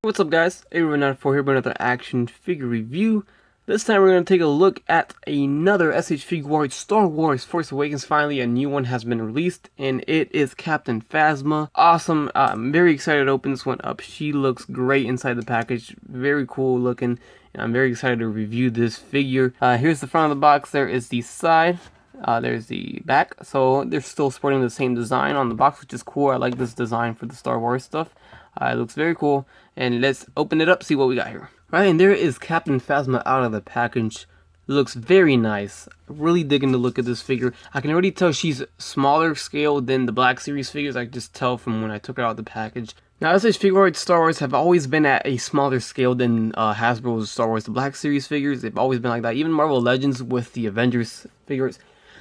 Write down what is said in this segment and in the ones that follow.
What's up guys, Everyone94 here with another action figure review. This time we're going to take a look at another SH Figuarts Star Wars Force Awakens. Finally a new one has been released and it is Captain Phasma. Awesome, I'm very excited to open this one up. She looks great inside the package, very cool looking, and I'm very excited to review this figure. Here's the front of the box, there is the side. There's the back, so they're still sporting the same design on the box, which is cool. I like this design for the Star Wars stuff. It looks very cool, and let's open it up, see what we got here. Right, and there is Captain Phasma out of the package. It looks very nice. Really digging the look of this figure. I can already tell she's smaller scale than the Black Series figures. I can just tell from when I took her out of the package. Now, SH Figuarts Star Wars have always been at a smaller scale than Hasbro's Star Wars, the Black Series figures. They've always been like that. Even Marvel Legends with the Avengers figures,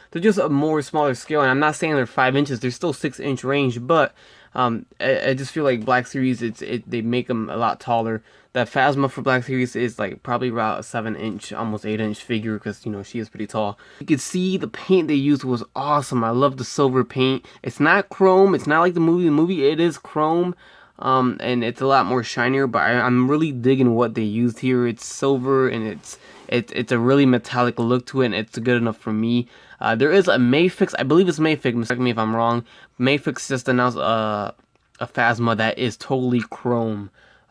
they're just a more smaller scale. And I'm not saying they're 5 inches. They're still 6-inch range, but I just feel like Black Series, they make them a lot taller. That Phasma for Black Series is like probably about a 7-inch, almost 8-inch figure, because you know she is pretty tall. You can see the paint they used was awesome. I love the silver paint. It's not chrome. It's not like the movie. The movie, it is chrome, and it's a lot more shinier. But I'm really digging what they used here. It's silver and it's a really metallic look to it, and it's good enough for me. There is a Mayfix, I believe it's Mayfix, mistake me if I'm wrong. Mayfix just announced a Phasma that is totally chrome.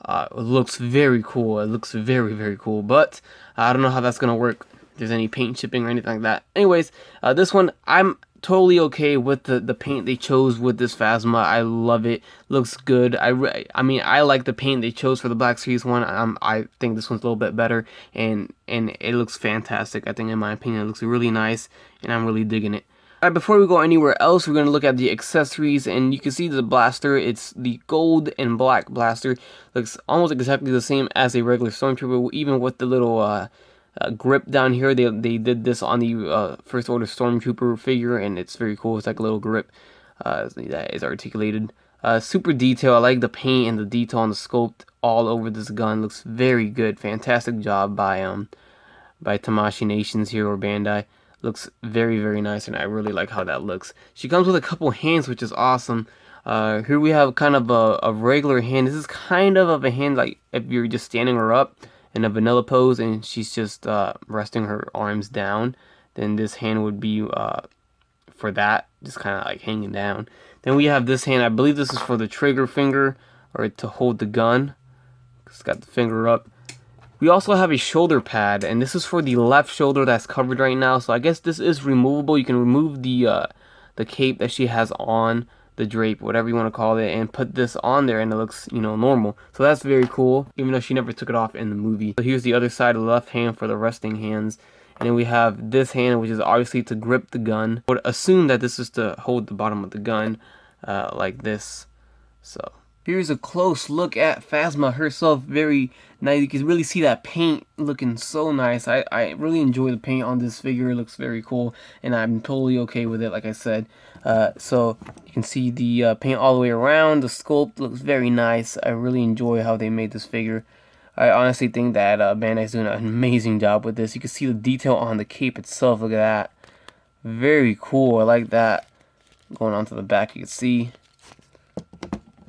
It looks very cool. It looks very, very cool, but I don't know how that's going to work. If there's any paint chipping or anything like that. Anyways, this one, I'm totally okay with the paint they chose with this Phasma. I love it. Looks good. I mean, I like the paint they chose for the Black Series one. I think this one's a little bit better, and it looks fantastic. I think, in my opinion, it looks really nice, and I'm really digging it. Alright, before we go anywhere else, we're going to look at the accessories, and you can see the blaster. It's the gold and black blaster. Looks almost exactly the same as a regular Stormtrooper, even with the little grip down here. They did this on the First Order Stormtrooper figure, and it's very cool. It's like a little grip that is articulated. Super detail. I like the paint and the detail on the sculpt all over this gun. Looks very good. Fantastic job by Tamashii Nations here, or Bandai. Looks very, very nice, and I really like how that looks. She comes with a couple hands, which is awesome. Here we have kind of a regular hand. This is kind of a hand like if you're just standing her up in a vanilla pose and she's just resting her arms down. Then this hand would be for that, just kind of like hanging down. Then we have this hand. I believe this is for the trigger finger, or to hold the gun. It's got the finger up. We also have a shoulder pad, and this is for the left shoulder that's covered right now. So I guess this is removable. You can remove the cape that she has on, the drape, whatever you want to call it, and put this on there, and it looks, you know, normal. So that's very cool, even though she never took it off in the movie. So here's the other side of the left hand for the resting hands. And then we have this hand, which is obviously to grip the gun. I would assume that this is to hold the bottom of the gun, like this. So here's a close look at Phasma herself. Very nice. You can really see that paint looking so nice. I really enjoy the paint on this figure. It looks very cool, and I'm totally okay with it, like I said. So you can see the paint all the way around. The sculpt looks very nice. I really enjoy how they made this figure. I honestly think that Bandai's doing an amazing job with this. You can see the detail on the cape itself. Look at that. Very cool. I like that. Going on to the back, you can see.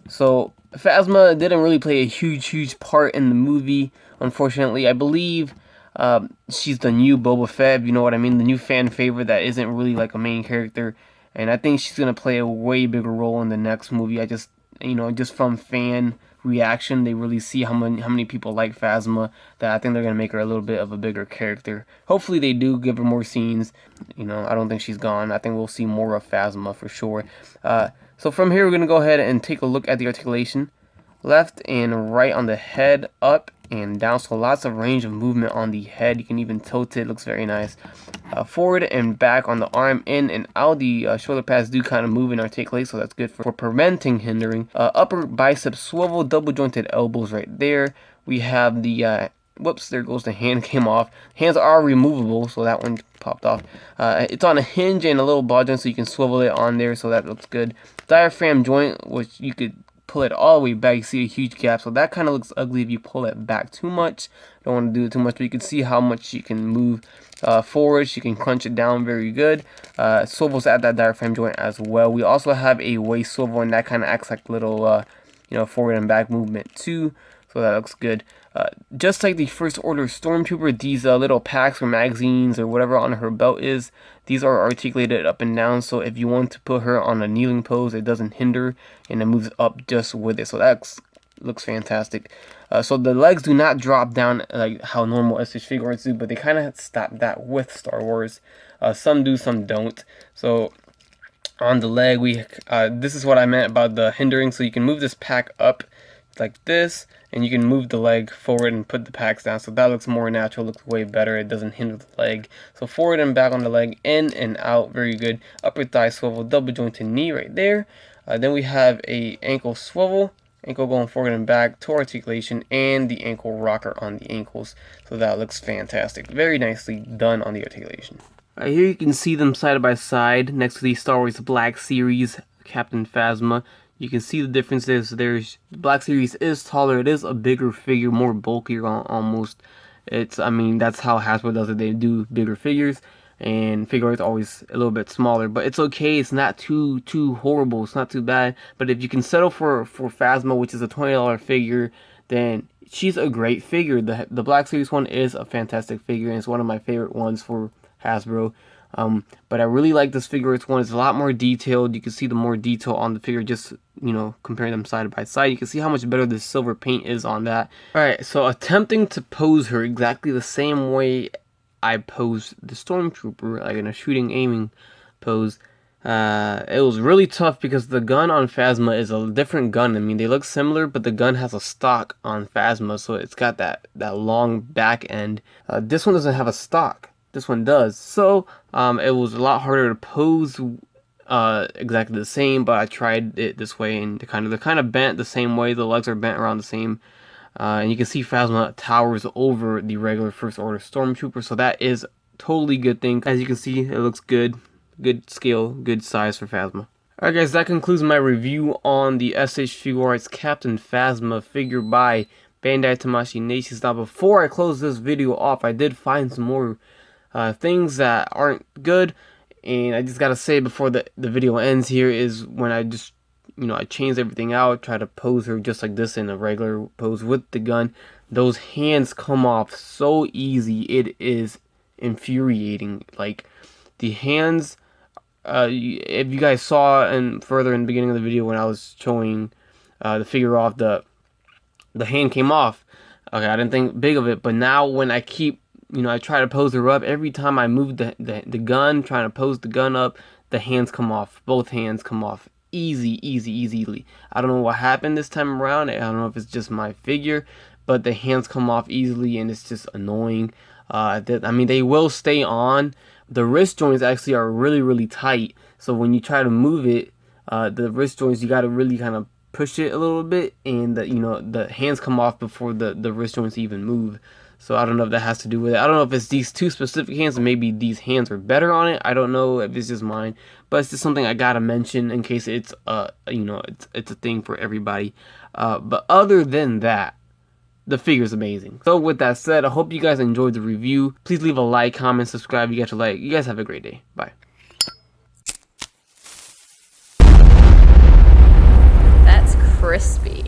So Phasma didn't really play a huge part in the movie, unfortunately. I believe she's the new Boba Fett, you know what I mean, the new fan favorite that isn't really like a main character, and I think she's gonna play a way bigger role in the next movie. I just, you know, just from fan reaction, they really see how many people like Phasma, that I think they're gonna make her a little bit of a bigger character. Hopefully they do give her more scenes. You know, I don't think she's gone. I think we'll see more of Phasma for sure. So from here, we're going to go ahead and take a look at the articulation. Left and right on the head, up and down. So lots of range of movement on the head. You can even tilt it. Looks very nice. forward and back on the arm, in and out. The shoulder pads do kind of move and articulate, so that's good for preventing hindering. Upper bicep swivel, double jointed elbows right there. We have the whoops, there goes the hand, came off. Hands are removable, so that one popped off. It's on a hinge and a little ball joint, so you can swivel it on there, so that looks good. Diaphragm joint, which you could pull it all the way back. You see a huge gap, so that kind of looks ugly if you pull it back too much. Don't want to do it too much, but you can see how much you can move forward. You can crunch it down very good. Swivels at that diaphragm joint as well. We also have a waist swivel, and that kind of acts like little forward and back movement too, so that looks good. Just like the First Order Stormtrooper, these little packs or magazines or whatever on her belt is, these are articulated up and down, so if you want to put her on a kneeling pose, it doesn't hinder, and it moves up just with it, so that looks fantastic. So the legs do not drop down like how normal SH Figuarts do, but they kind of stop that with Star Wars. Some do, some don't. So on the leg, this is what I meant about the hindering, so you can move this pack up like this, and you can move the leg forward and put the packs down, so that looks more natural, looks way better. It doesn't hinder the leg. So forward and back on the leg, in and out, very good. Upper thigh swivel, double jointed knee right there. Then we have a ankle swivel, ankle going forward and back, toe articulation, and the ankle rocker on the ankles, so that looks fantastic. Very nicely done on the articulation. Right here you can see them side by side next to the Star Wars Black Series Captain Phasma. You can see the differences. The Black Series is taller. It is a bigger figure, more bulkier almost. I mean, that's how Hasbro does it. They do bigger figures, and Figuarts always a little bit smaller. But it's okay. It's not too horrible. It's not too bad. But if you can settle for Phasma, which is a $20 figure, then she's a great figure. The Black Series one is a fantastic figure, and it's one of my favorite ones for Hasbro. But I really like this Figuarts one. It's a lot more detailed. You can see the more detail on the figure, just comparing them side by side. You can see how much better the silver paint is on that. Alright, so attempting to pose her exactly the same way I posed the Stormtrooper, like in a shooting aiming pose, it was really tough because the gun on Phasma is a different gun. I mean, they look similar, but the gun has a stock on Phasma, so it's got that long back end. This one doesn't have a stock. This one does. So it was a lot harder to pose exactly the same, but I tried it this way, and they're kind of bent the same way. The legs are bent around the same, and you can see Phasma towers over the regular First Order Stormtrooper, so that is totally good thing. As you can see, it looks good scale, good size for Phasma. Alright guys, that concludes my review on the SH Figuarts Captain Phasma figure by Bandai Tamashii Nations. Now before I close this video off, I did find some more things that aren't good, and I just gotta say before the video ends here is when I just I changed everything out, try to pose her just like this in a regular pose with the gun. Those hands come off so easy, it is infuriating. Like the hands, if you guys saw further in the beginning of the video when I was showing the figure off, the hand came off. Okay, I didn't think big of it, but now when I keep I try to pose her up, every time I move the gun, trying to pose the gun up, the hands come off. Both hands come off. Easily. I don't know what happened this time around. I don't know if it's just my figure, but the hands come off easily, and it's just annoying. I mean, they will stay on. The wrist joints actually are really tight, so when you try to move it, the wrist joints, you got to really kind of push it a little bit, and the hands come off before the wrist joints even move. So I don't know if that has to do with it. I don't know if it's these two specific hands, and maybe these hands are better on it. I don't know if it's just mine, but it's just something I gotta mention in case it's it's a thing for everybody. But other than that, the figure's amazing. So with that said, I hope you guys enjoyed the review. Please leave a like, comment, subscribe. You guys have a great day. Bye. That's crispy.